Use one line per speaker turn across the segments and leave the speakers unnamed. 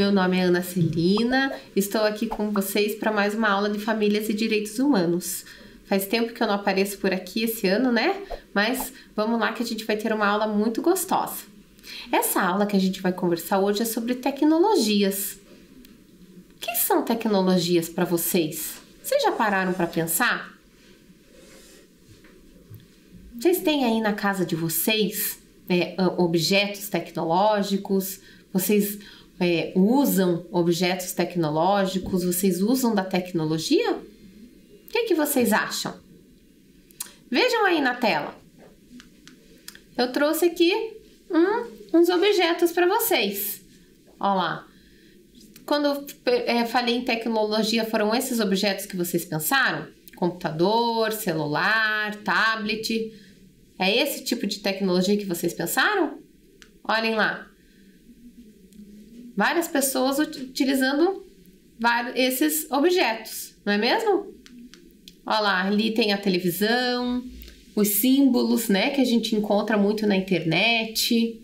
meu nome é Ana Celina, estou aqui com vocês para mais uma aula de Famílias e Direitos Humanos. Faz tempo que eu não apareço por aqui esse ano, né? Mas vamos lá que a gente vai ter uma aula muito gostosa. Essa aula que a gente vai conversar hoje é sobre tecnologias. O que são tecnologias para vocês? Vocês já pararam para pensar? Vocês têm aí na casa de vocês objetos tecnológicos? Vocês usam objetos tecnológicos? Vocês usam da tecnologia? O que vocês acham? Vejam aí na tela. Eu trouxe aqui uns objetos para vocês. Olha lá. Quando eu falei em tecnologia, foram esses objetos que vocês pensaram? Computador, celular, tablet. É esse tipo de tecnologia que vocês pensaram? Olhem lá. Várias pessoas utilizando esses objetos, não é mesmo? Olha lá, ali tem a televisão, os símbolos, né, que a gente encontra muito na internet.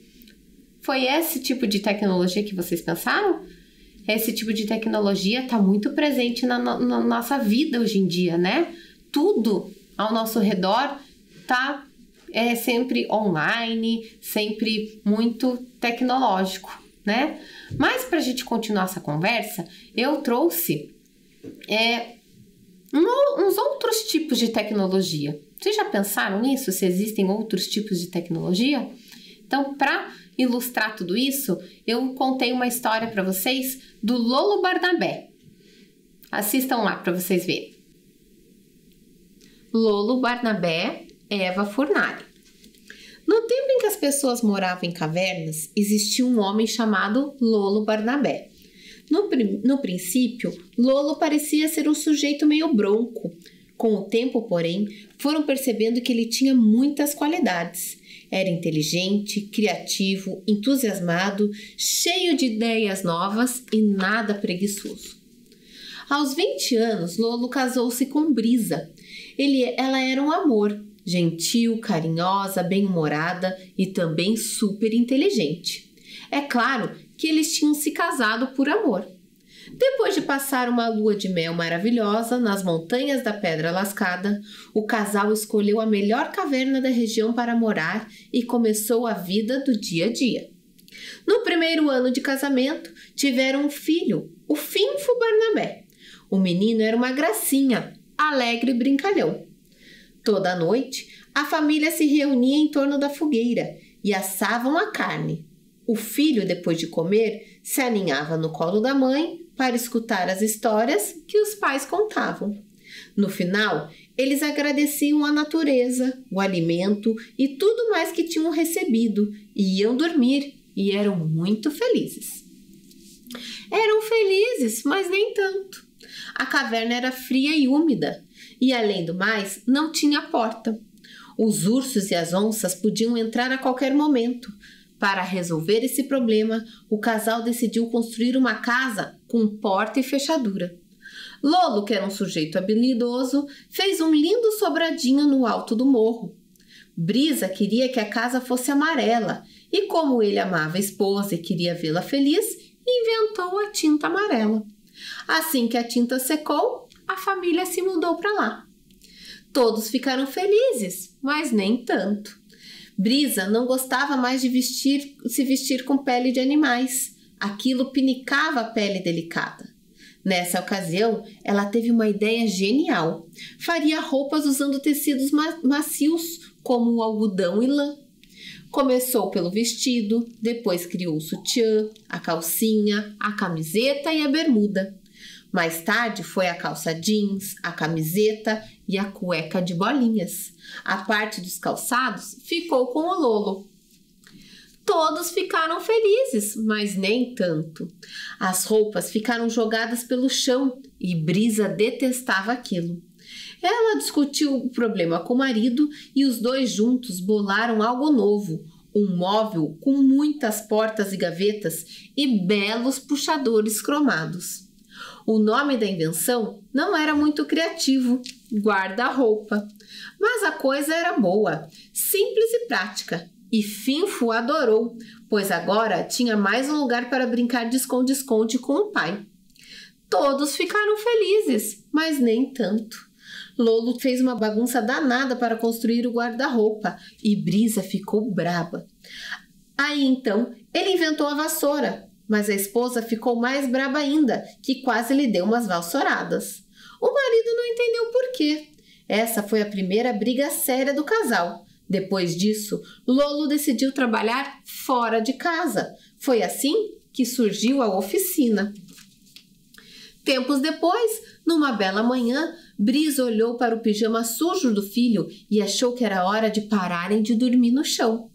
Foi esse tipo de tecnologia que vocês pensaram? Esse tipo de tecnologia está muito presente na nossa vida hoje em dia, né? Tudo ao nosso redor está sempre online, sempre muito tecnológico, né? Mas para a gente continuar essa conversa, eu trouxe uns outros tipos de tecnologia. Vocês já pensaram nisso? Se existem outros tipos de tecnologia? Então, para ilustrar tudo isso, eu contei uma história para vocês do Lolo Barnabé. Assistam lá para vocês verem. Lolo Barnabé, Eva Furnari. No tempo em que as pessoas moravam em cavernas, existia um homem chamado Lolo Barnabé. No princípio, Lolo parecia ser um sujeito meio bronco. Com o tempo, porém, foram percebendo que ele tinha muitas qualidades. Era inteligente, criativo, entusiasmado, cheio de ideias novas e nada preguiçoso. Aos 20 anos, Lolo casou-se com Brisa. Ela era um amor, gentil, carinhosa, bem-humorada e também super inteligente. É claro que eles tinham se casado por amor. Depois de passar uma lua de mel maravilhosa nas montanhas da Pedra Lascada, o casal escolheu a melhor caverna da região para morar e começou a vida do dia a dia. No primeiro ano de casamento, tiveram um filho, o Finfo Barnabé. O menino era uma gracinha, alegre e brincalhão. Toda noite, a família se reunia em torno da fogueira e assavam a carne. O filho, depois de comer, se aninhava no colo da mãe para escutar as histórias que os pais contavam. No final, eles agradeciam a natureza, o alimento e tudo mais que tinham recebido e iam dormir e eram muito felizes. Eram felizes, mas nem tanto. A caverna era fria e úmida e, além do mais, não tinha porta. Os ursos e as onças podiam entrar a qualquer momento. Para resolver esse problema, o casal decidiu construir uma casa com porta e fechadura. Lolo, que era um sujeito habilidoso, fez um lindo sobradinho no alto do morro. Brisa queria que a casa fosse amarela e, como ele amava a esposa e queria vê-la feliz, inventou a tinta amarela. Assim que a tinta secou, a família se mudou para lá. Todos ficaram felizes, mas nem tanto. Brisa não gostava mais de se vestir com pele de animais. Aquilo pinicava a pele delicada. Nessa ocasião, ela teve uma ideia genial. Faria roupas usando tecidos macios, como o algodão e lã. Começou pelo vestido, depois criou o sutiã, a calcinha, a camiseta e a bermuda. Mais tarde foi a calça jeans, a camiseta e a cueca de bolinhas. A parte dos calçados ficou com o Lolo. Todos ficaram felizes, mas nem tanto. As roupas ficaram jogadas pelo chão e Brisa detestava aquilo. Ela discutiu o problema com o marido e os dois juntos bolaram algo novo, um móvel com muitas portas e gavetas e belos puxadores cromados. O nome da invenção não era muito criativo, guarda-roupa. Mas a coisa era boa, simples e prática, E Finfo adorou, pois agora tinha mais um lugar para brincar de esconde-esconde com o pai. Todos ficaram felizes, mas nem tanto. Lolo fez uma bagunça danada para construir o guarda-roupa e Brisa ficou braba. Aí então ele inventou a vassoura, mas a esposa ficou mais braba ainda, que quase lhe deu umas vassouradas. O marido não entendeu por quê. Essa foi a primeira briga séria do casal. Depois disso, Lolo decidiu trabalhar fora de casa. Foi assim que surgiu a oficina. Tempos depois, numa bela manhã, Brisa olhou para o pijama sujo do filho e achou que era hora de pararem de dormir no chão.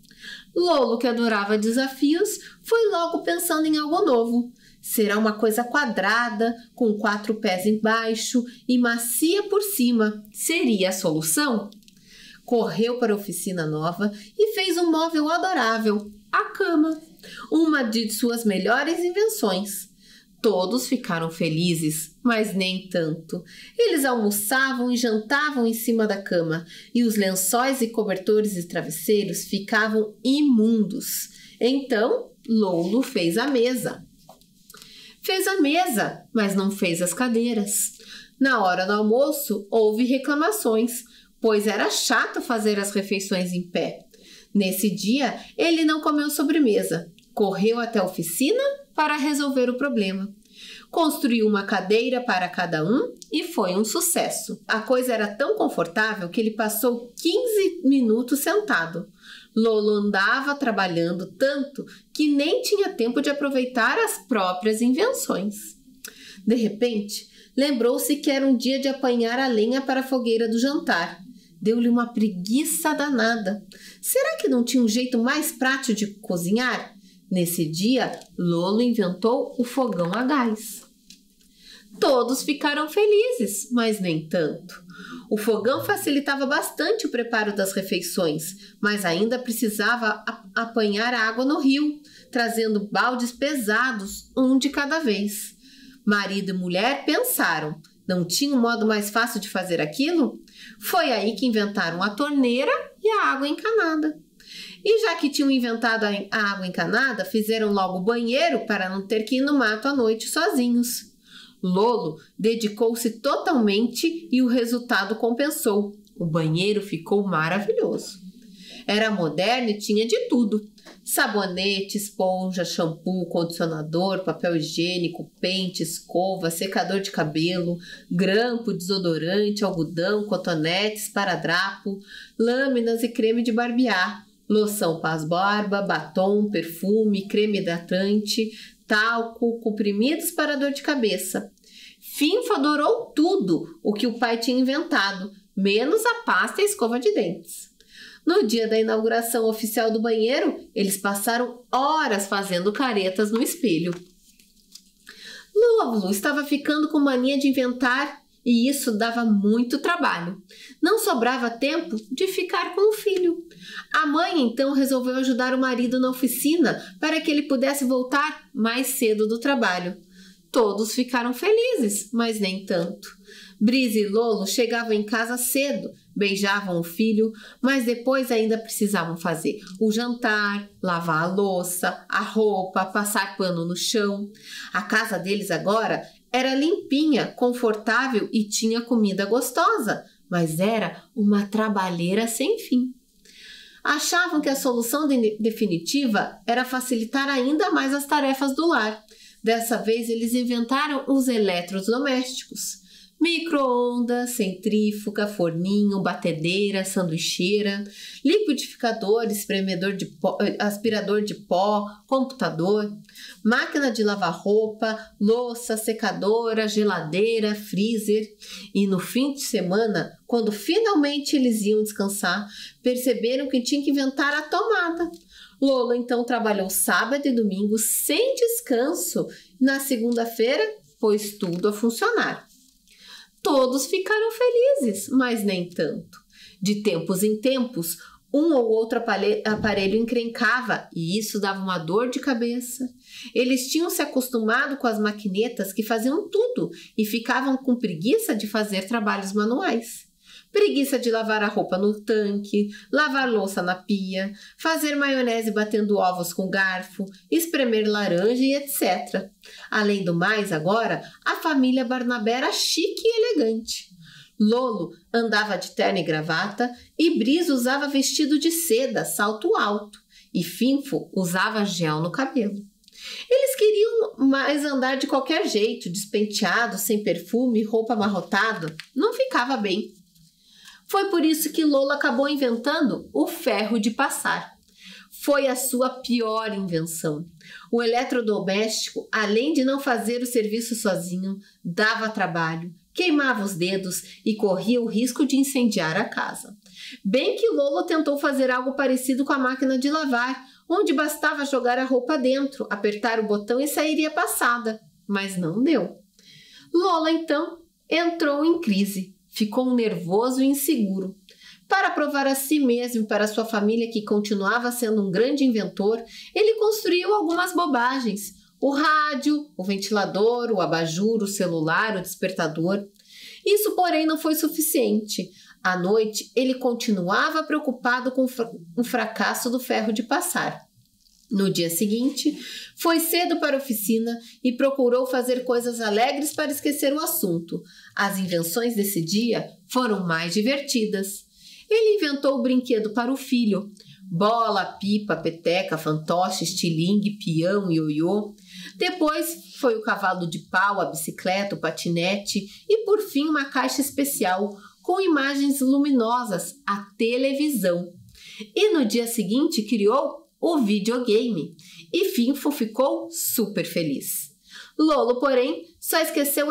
Lolo, que adorava desafios, foi logo pensando em algo novo. Será uma coisa quadrada, com 4 pés embaixo e macia por cima. Seria a solução? Correu para a oficina nova e fez um móvel adorável, a cama, uma de suas melhores invenções. Todos ficaram felizes, mas nem tanto. Eles almoçavam e jantavam em cima da cama, e os lençóis e cobertores e travesseiros ficavam imundos. Então, Lolo fez a mesa. Fez a mesa, mas não fez as cadeiras. Na hora do almoço, houve reclamações, pois era chato fazer as refeições em pé. Nesse dia, ele não comeu sobremesa. Correu até a oficina para resolver o problema. Construiu uma cadeira para cada um e foi um sucesso. A coisa era tão confortável que ele passou 15 minutos sentado. Lolo andava trabalhando tanto que nem tinha tempo de aproveitar as próprias invenções. De repente, lembrou-se que era um dia de apanhar a lenha para a fogueira do jantar. Deu-lhe uma preguiça danada. Será que não tinha um jeito mais prático de cozinhar? Nesse dia, Lolo inventou o fogão a gás. Todos ficaram felizes, mas nem tanto. O fogão facilitava bastante o preparo das refeições, mas ainda precisava apanhar água no rio, trazendo baldes pesados, um de cada vez. Marido e mulher pensaram, não tinha um modo mais fácil de fazer aquilo? Foi aí que inventaram a torneira e a água encanada. E já que tinham inventado a água encanada, fizeram logo o banheiro para não ter que ir no mato à noite sozinhos. Lolo dedicou-se totalmente e o resultado compensou. O banheiro ficou maravilhoso. Era moderno e tinha de tudo. Sabonete, esponja, shampoo, condicionador, papel higiênico, pente, escova, secador de cabelo, grampo, desodorante, algodão, cotonetes, esparadrapo, lâminas e creme de barbear, loção pós-barba, batom, perfume, creme hidratante, talco, comprimidos para dor de cabeça. Finfo adorou tudo o que o pai tinha inventado, menos a pasta e a escova de dentes. No dia da inauguração oficial do banheiro, eles passaram horas fazendo caretas no espelho. Lolo estava ficando com mania de inventar e isso dava muito trabalho. Não sobrava tempo de ficar com o filho. A mãe então resolveu ajudar o marido na oficina para que ele pudesse voltar mais cedo do trabalho. Todos ficaram felizes, mas nem tanto. Brisa e Lolo chegavam em casa cedo, beijavam o filho, mas depois ainda precisavam fazer o jantar, lavar a louça, a roupa, passar pano no chão. A casa deles agora era limpinha, confortável e tinha comida gostosa, mas era uma trabalheira sem fim. Achavam que a solução definitiva era facilitar ainda mais as tarefas do lar. Dessa vez eles inventaram os eletrodomésticos. Micro-ondas, centrífuga, forninho, batedeira, sanduicheira, liquidificador, espremedor de pó, aspirador de pó, computador, máquina de lavar roupa, louça, secadora, geladeira, freezer. E no fim de semana, quando finalmente eles iam descansar, perceberam que tinham que inventar a tomada. Lolo então trabalhou sábado e domingo sem descanso. Na segunda-feira, pôs tudo a funcionar. Todos ficaram felizes, mas nem tanto. De tempos em tempos, um ou outro aparelho encrencava e isso dava uma dor de cabeça. Eles tinham se acostumado com as maquinetas que faziam tudo e ficavam com preguiça de fazer trabalhos manuais. Preguiça de lavar a roupa no tanque, lavar louça na pia, fazer maionese batendo ovos com garfo, espremer laranja e etc. Além do mais, agora, a família Barnabé era chique e elegante. Lolo andava de terno e gravata e Brisa usava vestido de seda, salto alto, e Finfo usava gel no cabelo. Eles queriam mais andar de qualquer jeito, despenteado, sem perfume, roupa amarrotada. Não ficava bem. Foi por isso que Lolo acabou inventando o ferro de passar. Foi a sua pior invenção. O eletrodoméstico, além de não fazer o serviço sozinho, dava trabalho, queimava os dedos e corria o risco de incendiar a casa. Bem que Lolo tentou fazer algo parecido com a máquina de lavar, onde bastava jogar a roupa dentro, apertar o botão e sairia passada, mas não deu. Lola, então, entrou em crise, ficou nervoso e inseguro. Para provar a si mesmo e para sua família que continuava sendo um grande inventor, ele construiu algumas bobagens. O rádio, o ventilador, o abajur, o celular, o despertador. Isso, porém, não foi suficiente. À noite, ele continuava preocupado com o fracasso do ferro de passar. No dia seguinte, foi cedo para a oficina e procurou fazer coisas alegres para esquecer o assunto. As invenções desse dia foram mais divertidas. Ele inventou o brinquedo para o filho. Bola, pipa, peteca, fantoche, estilingue, peão, ioiô. Depois foi o cavalo de pau, a bicicleta, o patinete e, por fim, uma caixa especial com imagens luminosas, a televisão. E no dia seguinte criou o videogame. E Finfo ficou super feliz. Lolo, porém, só esqueceu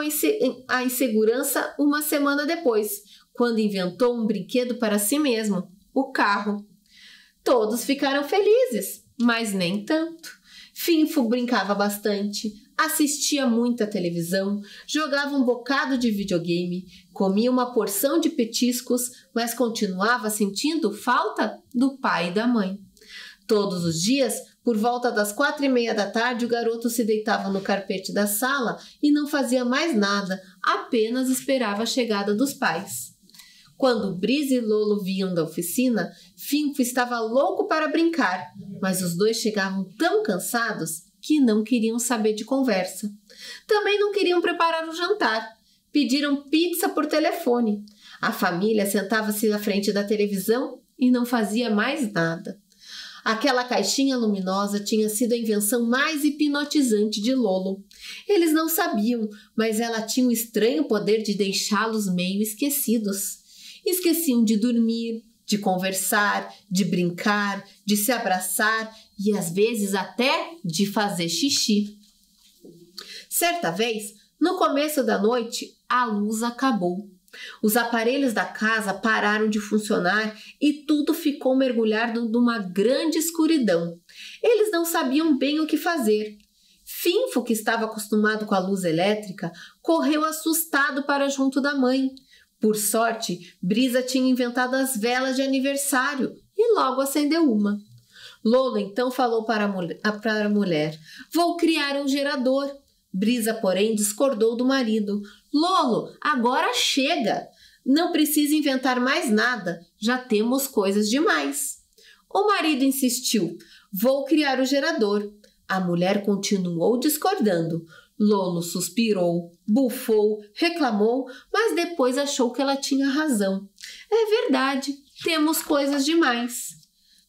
a insegurança uma semana depois, quando inventou um brinquedo para si mesmo, o carro. Todos ficaram felizes, mas nem tanto. Finfo brincava bastante, assistia muita televisão, jogava um bocado de videogame, comia uma porção de petiscos, mas continuava sentindo falta do pai e da mãe. Todos os dias, por volta das 4:30 da tarde, o garoto se deitava no carpete da sala e não fazia mais nada, apenas esperava a chegada dos pais. Quando Brisa e Lolo vinham da oficina, Finfo estava louco para brincar, mas os dois chegavam tão cansados que não queriam saber de conversa. Também não queriam preparar o jantar. Pediram pizza por telefone. A família sentava-se na frente da televisão e não fazia mais nada. Aquela caixinha luminosa tinha sido a invenção mais hipnotizante de Lolo. Eles não sabiam, mas ela tinha o estranho poder de deixá-los meio esquecidos. Esqueciam de dormir, de conversar, de brincar, de se abraçar e às vezes até de fazer xixi. Certa vez, no começo da noite, a luz acabou. Os aparelhos da casa pararam de funcionar e tudo ficou mergulhado numa grande escuridão. Eles não sabiam bem o que fazer. Finfo, que estava acostumado com a luz elétrica, correu assustado para junto da mãe. Por sorte, Brisa tinha inventado as velas de aniversário e logo acendeu uma. Lolo então falou para a mulher: "Vou criar um gerador." Brisa, porém, discordou do marido. "Lolo, agora chega! Não precisa inventar mais nada, já temos coisas demais." O marido insistiu: "Vou criar o gerador." A mulher continuou discordando. Lolo suspirou, bufou, reclamou, mas depois achou que ela tinha razão. É verdade, temos coisas demais.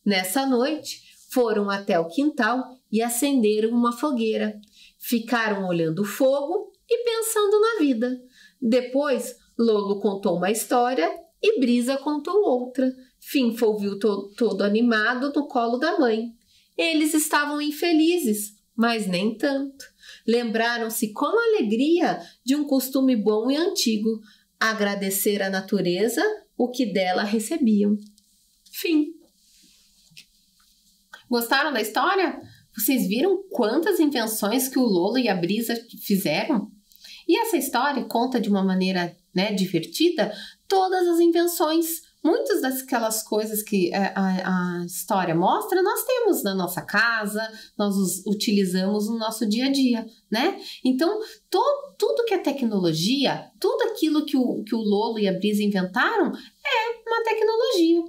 Nessa noite, foram até o quintal e acenderam uma fogueira. Ficaram olhando o fogo e pensando na vida. Depois, Lolo contou uma história e Brisa contou outra. Finfo ouviu todo animado no colo da mãe. Eles estavam infelizes, mas nem tanto. Lembraram-se com alegria de um costume bom e antigo, agradecer à natureza o que dela recebiam. Fim. Gostaram da história? Vocês viram quantas invenções que o Lolo e a Brisa fizeram? E essa história conta de uma maneira divertida todas as invenções, muitas daquelas coisas que a história mostra, nós temos na nossa casa, nós utilizamos no nosso dia a dia, né? Então, tudo que é tecnologia, tudo aquilo que o Lolo e a Brisa inventaram é uma tecnologia.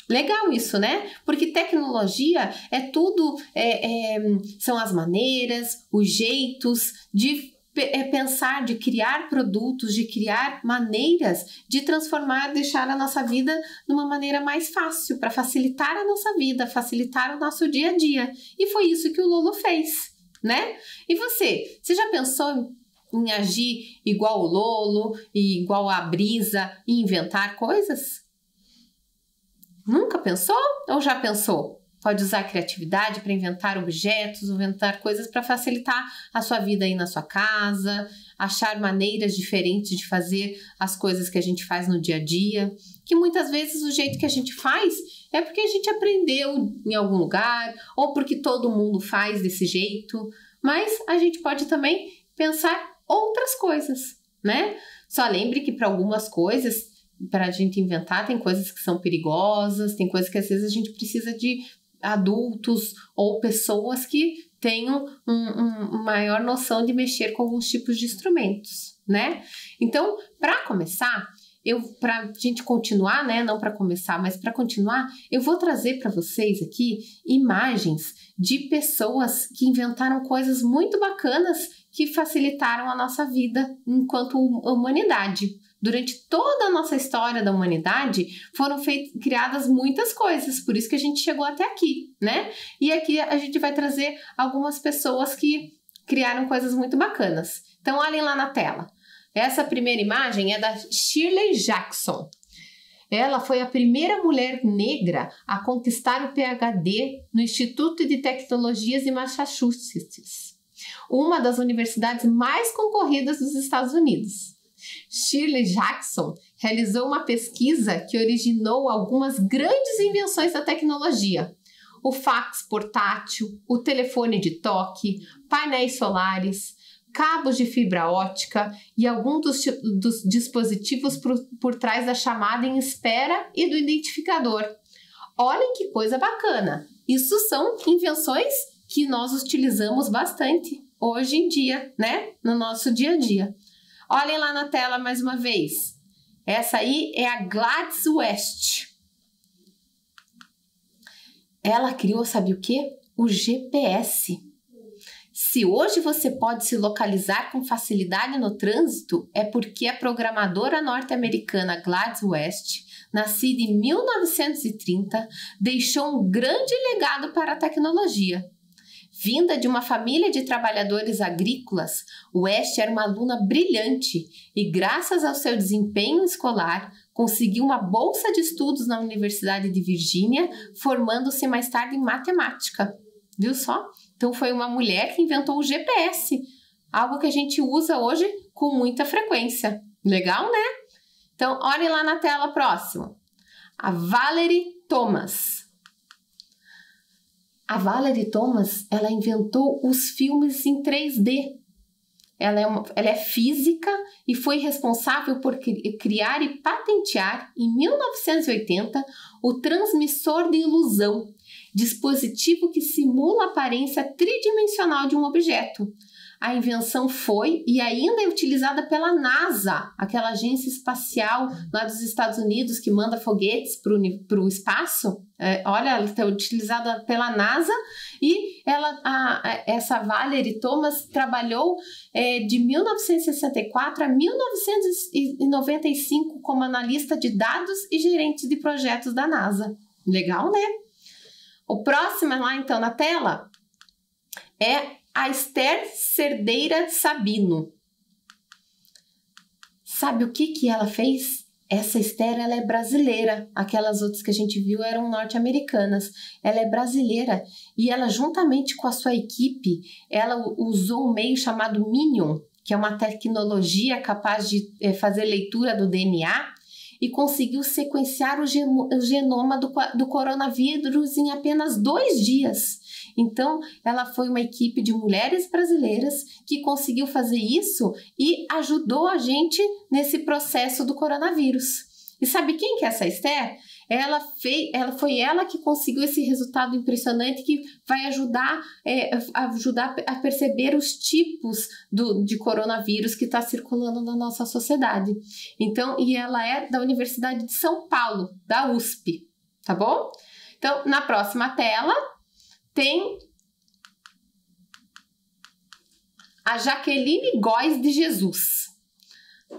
Legal isso, né? Porque tecnologia é tudo, são as maneiras, os jeitos de pensar, de criar produtos, de criar maneiras de transformar, deixar a nossa vida de uma maneira mais fácil, para facilitar a nossa vida, facilitar o nosso dia a dia. E foi isso que o Lolo fez, né? E você já pensou em agir igual o Lolo, igual a Brisa e inventar coisas? Nunca pensou ou já pensou? Pode usar a criatividade para inventar objetos, inventar coisas para facilitar a sua vida aí na sua casa, achar maneiras diferentes de fazer as coisas que a gente faz no dia a dia, que muitas vezes o jeito que a gente faz é porque a gente aprendeu em algum lugar ou porque todo mundo faz desse jeito, mas a gente pode também pensar outras coisas, né? Só lembre que para algumas coisas, para a gente inventar, tem coisas que são perigosas, tem coisas que às vezes a gente precisa de adultos ou pessoas que tenham maior noção de mexer com alguns tipos de instrumentos, né? Então, para começar, para a gente continuar, né? Não para começar, mas para continuar, eu vou trazer para vocês aqui imagens de pessoas que inventaram coisas muito bacanas que facilitaram a nossa vida enquanto humanidade. Durante toda a nossa história da humanidade, foram criadas muitas coisas, por isso que a gente chegou até aqui, né? E aqui a gente vai trazer algumas pessoas que criaram coisas muito bacanas. Então, olhem lá na tela. Essa primeira imagem é da Shirley Jackson. Ela foi a primeira mulher negra a conquistar o PhD no Instituto de Tecnologias de Massachusetts, uma das universidades mais concorridas dos Estados Unidos. Shirley Jackson realizou uma pesquisa que originou algumas grandes invenções da tecnologia: o fax portátil, o telefone de toque, painéis solares, cabos de fibra ótica e alguns dos dispositivos por trás da chamada em espera e do identificador. Olhem que coisa bacana! Isso são invenções que nós utilizamos bastante hoje em dia, né? No nosso dia a dia. Olhem lá na tela mais uma vez. Essa aí é a Gladys West. Ela criou, sabe o quê? O GPS. Se hoje você pode se localizar com facilidade no trânsito, é porque a programadora norte-americana Gladys West, nascida em 1930, deixou um grande legado para a tecnologia. Vinda de uma família de trabalhadores agrícolas, West era uma aluna brilhante e, graças ao seu desempenho escolar, conseguiu uma bolsa de estudos na Universidade de Virgínia, formando-se mais tarde em matemática. Viu só? Então foi uma mulher que inventou o GPS, algo que a gente usa hoje com muita frequência. Legal, né? Então, olhem lá na tela próxima. A Valerie Thomas. A Valerie Thomas, ela inventou os filmes em 3D. Ela é física e foi responsável por criar e patentear, em 1980, o transmissor de ilusão, dispositivo que simula a aparência tridimensional de um objeto. A invenção foi e ainda é utilizada pela NASA, aquela agência espacial lá dos Estados Unidos que manda foguetes para o espaço. Olha, ela está utilizada pela NASA e essa Valerie Thomas trabalhou de 1964 a 1995 como analista de dados e gerente de projetos da NASA. Legal, né? O próximo lá, então, na tela é a Esther Cerdeira Sabino. Sabe o que ela fez? Essa Esther, ela é brasileira. Aquelas outras que a gente viu eram norte-americanas. Ela é brasileira e ela, juntamente com a sua equipe, ela usou um meio chamado Minion, que é uma tecnologia capaz de fazer leitura do DNA, e conseguiu sequenciar o genoma do coronavírus em apenas 2 dias. Então, ela foi uma equipe de mulheres brasileiras que conseguiu fazer isso e ajudou a gente nesse processo do coronavírus. E sabe quem que é essa Esther? Foi ela que conseguiu esse resultado impressionante que vai ajudar a perceber os tipos de coronavírus que está circulando na nossa sociedade. Então, e ela é da Universidade de São Paulo, da USP, tá bom? Então, na próxima tela tem a Jaqueline Góes de Jesus.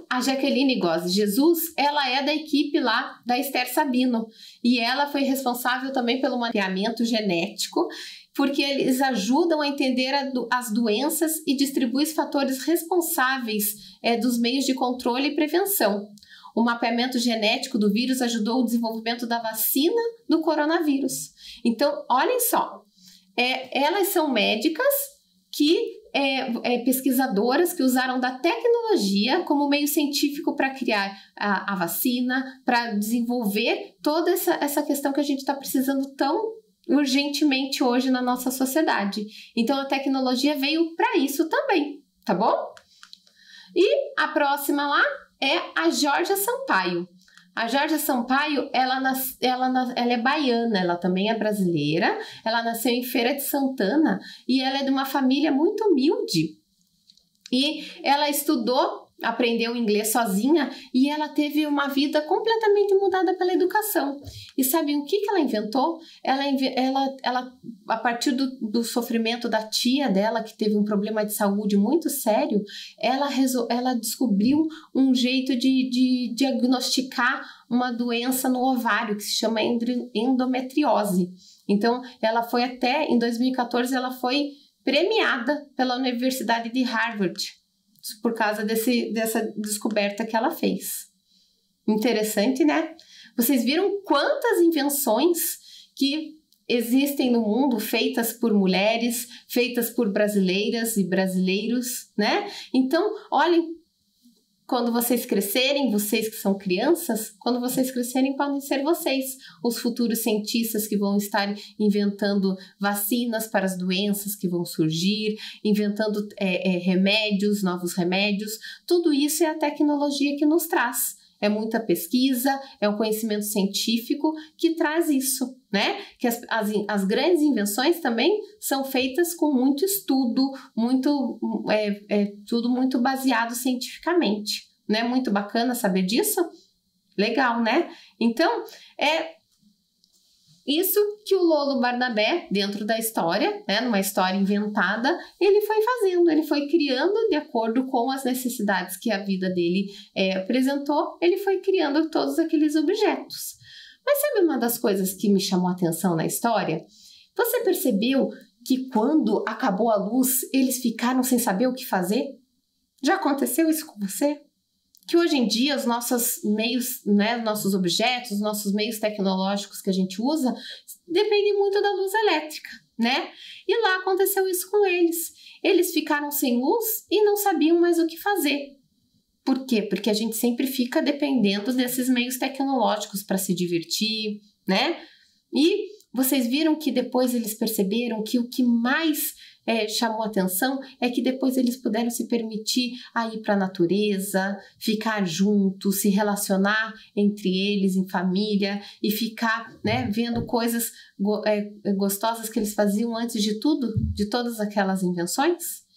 A Jaqueline Góes de Jesus, ela é da equipe lá da Esther Sabino e ela foi responsável também pelo mapeamento genético, porque eles ajudam a entender as doenças e distribuem os fatores responsáveis dos meios de controle e prevenção. O mapeamento genético do vírus ajudou o desenvolvimento da vacina do coronavírus. Então, olhem só, elas são médicas que pesquisadoras que usaram da tecnologia como meio científico para criar a vacina, para desenvolver toda essa questão que a gente está precisando tão urgentemente hoje na nossa sociedade. Então, a tecnologia veio para isso também, tá bom? E a próxima lá é a Georgia Sampaio. A Georgia Sampaio, ela é baiana, ela também é brasileira, ela nasceu em Feira de Santana e ela é de uma família muito humilde. E ela aprendeu inglês sozinha e ela teve uma vida completamente mudada pela educação. E sabem o que ela inventou? Ela a partir do sofrimento da tia dela, que teve um problema de saúde muito sério, ela descobriu um jeito de diagnosticar uma doença no ovário, que se chama endometriose. Então, em 2014, ela foi premiada pela Universidade de Harvard, por causa dessa descoberta que ela fez. Interessante, né? Vocês viram quantas invenções que existem no mundo, feitas por mulheres, feitas por brasileiras e brasileiros, né? Então, olhem, quando vocês crescerem, vocês que são crianças, quando vocês crescerem, podem ser vocês, os futuros cientistas que vão estar inventando vacinas para as doenças que vão surgir, inventando remédios, novos remédios. Tudo isso é a tecnologia que nos traz. É muita pesquisa, é um conhecimento científico que traz isso, né? Que as grandes invenções também são feitas com muito estudo, tudo muito baseado cientificamente. Não é muito bacana saber disso? Legal, né? Então, é isso que o Lolo Barnabé, dentro da história, né, numa história inventada, ele foi fazendo, ele foi criando de acordo com as necessidades que a vida dele apresentou, ele foi criando todos aqueles objetos. Mas sabe uma das coisas que me chamou a atenção na história? Você percebeu que quando acabou a luz, eles ficaram sem saber o que fazer? Já aconteceu isso com você? Que hoje em dia os nossos meios, né, nossos objetos, nossos meios tecnológicos que a gente usa dependem muito da luz elétrica, né? E lá aconteceu isso com eles. Eles ficaram sem luz e não sabiam mais o que fazer. Por quê? Porque a gente sempre fica dependendo desses meios tecnológicos para se divertir, né? E vocês viram que depois eles perceberam que o que mais chamou atenção é que depois eles puderam se permitir a ir para a natureza, ficar juntos, se relacionar entre eles em família e ficar, né, vendo coisas gostosas que eles faziam antes de tudo, de todas aquelas invenções.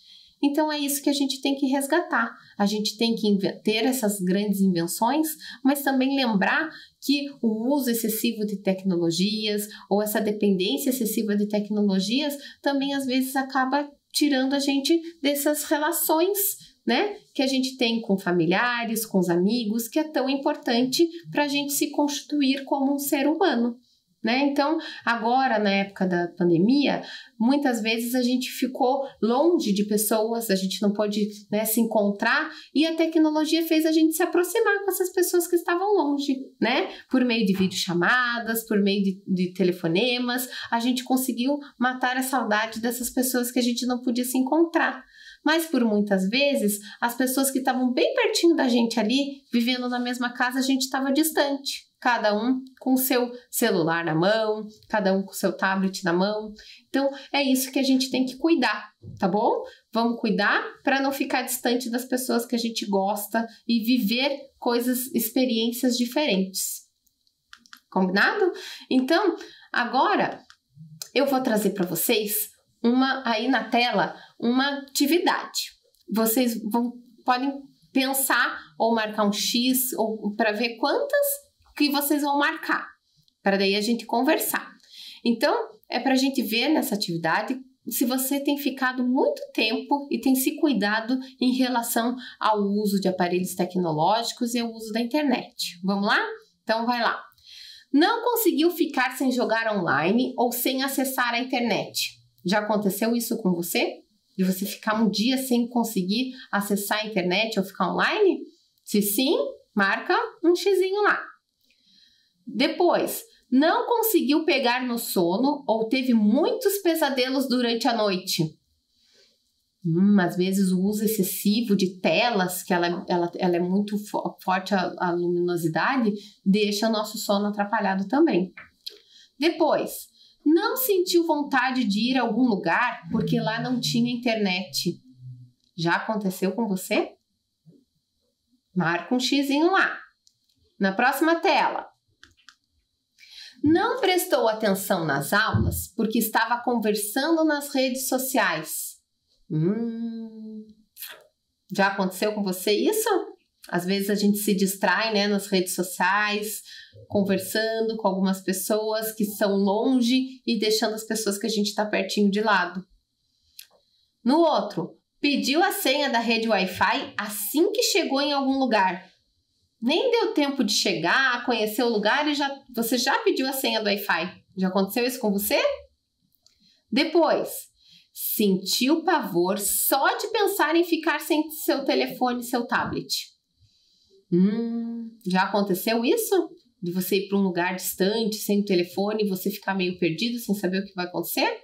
Então é isso que a gente tem que resgatar. A gente tem que ter essas grandes invenções, mas também lembrar que o uso excessivo de tecnologias ou essa dependência excessiva de tecnologias também às vezes acaba tirando a gente dessas relações, né, que a gente tem com familiares, com os amigos, que é tão importante para a gente se constituir como um ser humano. Né? Então, agora, na época da pandemia, muitas vezes a gente ficou longe de pessoas, a gente não pôde, né, se encontrar, e a tecnologia fez a gente se aproximar com essas pessoas que estavam longe, né? Por meio de videochamadas, por meio de telefonemas, a gente conseguiu matar a saudade dessas pessoas que a gente não podia se encontrar. Mas por muitas vezes, as pessoas que estavam bem pertinho da gente ali, vivendo na mesma casa, a gente estava distante. cada um com o seu celular na mão, cada um com o seu tablet na mão. Então, é isso que a gente tem que cuidar, tá bom? Vamos cuidar para não ficar distante das pessoas que a gente gosta e viver coisas, experiências diferentes. Combinado? Então, agora eu vou trazer para vocês aí na tela uma atividade. Vocês podem pensar ou marcar um X ou para ver quantas que vocês vão marcar, para daí a gente conversar. Então, é para a gente ver nessa atividade se você tem ficado muito tempo e tem se cuidado em relação ao uso de aparelhos tecnológicos e ao uso da internet. Vamos lá? Então, vai lá. Não conseguiu ficar sem jogar online ou sem acessar a internet. Já aconteceu isso com você? De você ficar um dia sem conseguir acessar a internet ou ficar online? Se sim, marca um xizinho lá. Depois, não conseguiu pegar no sono ou teve muitos pesadelos durante a noite. Às vezes o uso excessivo de telas, que ela é muito forte a luminosidade, deixa o nosso sono atrapalhado também. Depois, não sentiu vontade de ir a algum lugar porque lá não tinha internet. Já aconteceu com você? Marca um xizinho lá. Na próxima tela. Não prestou atenção nas aulas porque estava conversando nas redes sociais. Já aconteceu com você isso? Às vezes a gente se distrai, né, nas redes sociais, conversando com algumas pessoas que são longe e deixando as pessoas que a gente está pertinho de lado. No outro, pediu a senha da rede Wi-Fi assim que chegou em algum lugar. Nem deu tempo de chegar, conhecer o lugar e você já pediu a senha do Wi-Fi. Já aconteceu isso com você? Depois, sentiu pavor só de pensar em ficar sem seu telefone e seu tablet. Já aconteceu isso? De você ir para um lugar distante, sem o telefone, e você ficar meio perdido, sem saber o que vai acontecer?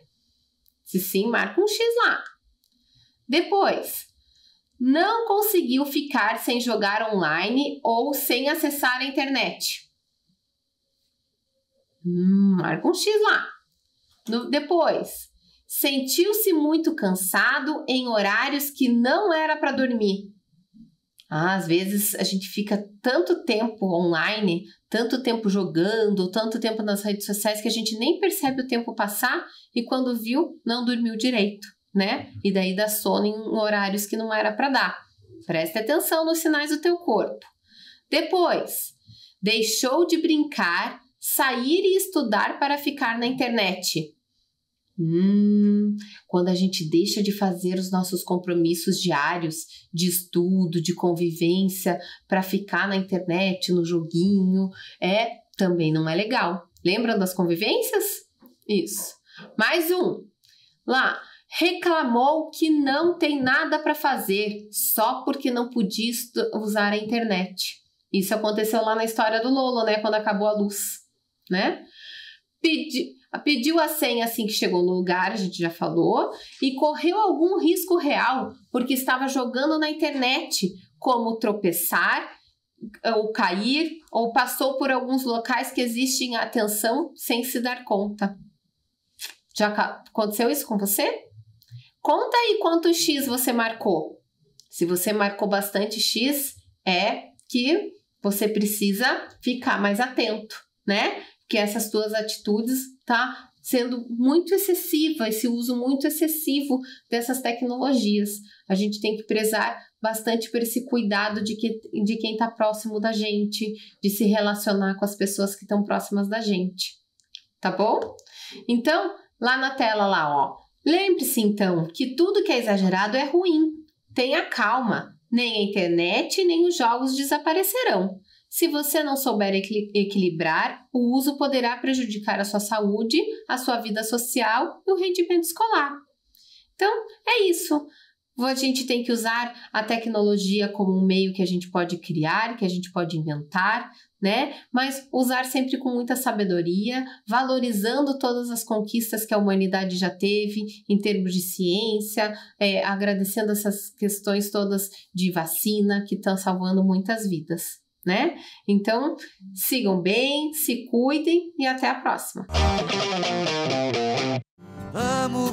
Se sim, marca um X lá. Depois, não conseguiu ficar sem jogar online ou sem acessar a internet. Marca um X lá. Depois, sentiu-se muito cansado em horários que não era para dormir. Às vezes a gente fica tanto tempo online, tanto tempo jogando, tanto tempo nas redes sociais que a gente nem percebe o tempo passar e quando viu, não dormiu direito, né? E daí dá sono em horários que não era para dar. Preste atenção nos sinais do teu corpo. Depois, deixou de brincar, sair e estudar para ficar na internet. Quando a gente deixa de fazer os nossos compromissos diários de estudo, de convivência, para ficar na internet, no joguinho, também não é legal. Lembram das convivências? Isso. Mais um. Lá, reclamou que não tem nada para fazer, só porque não podia usar a internet. Isso aconteceu lá na história do Lolo, né? Quando acabou a luz, né? Pediu a senha assim que chegou no lugar, a gente já falou, e correu algum risco real porque estava jogando na internet, como tropeçar, ou cair, ou passou por alguns locais que exigem atenção sem se dar conta. Já aconteceu isso com você? Conta aí quantos X você marcou. Se você marcou bastante X, é que você precisa ficar mais atento, né? Que essas tuas atitudes tá sendo muito excessiva, esse uso muito excessivo dessas tecnologias. A gente tem que prezar bastante por esse cuidado de quem está próximo da gente, de se relacionar com as pessoas que estão próximas da gente, tá bom? Então, lá na tela lá, ó, lembre-se então que tudo que é exagerado é ruim. Tenha calma, nem a internet nem os jogos desaparecerão. Se você não souber equilibrar, o uso poderá prejudicar a sua saúde, a sua vida social e o rendimento escolar. Então, é isso. A gente tem que usar a tecnologia como um meio que a gente pode criar, que a gente pode inventar, né? Mas usar sempre com muita sabedoria, valorizando todas as conquistas que a humanidade já teve em termos de ciência, agradecendo essas questões todas de vacina que estão salvando muitas vidas. né? Então, sigam bem, se cuidem e até a próxima.
Amo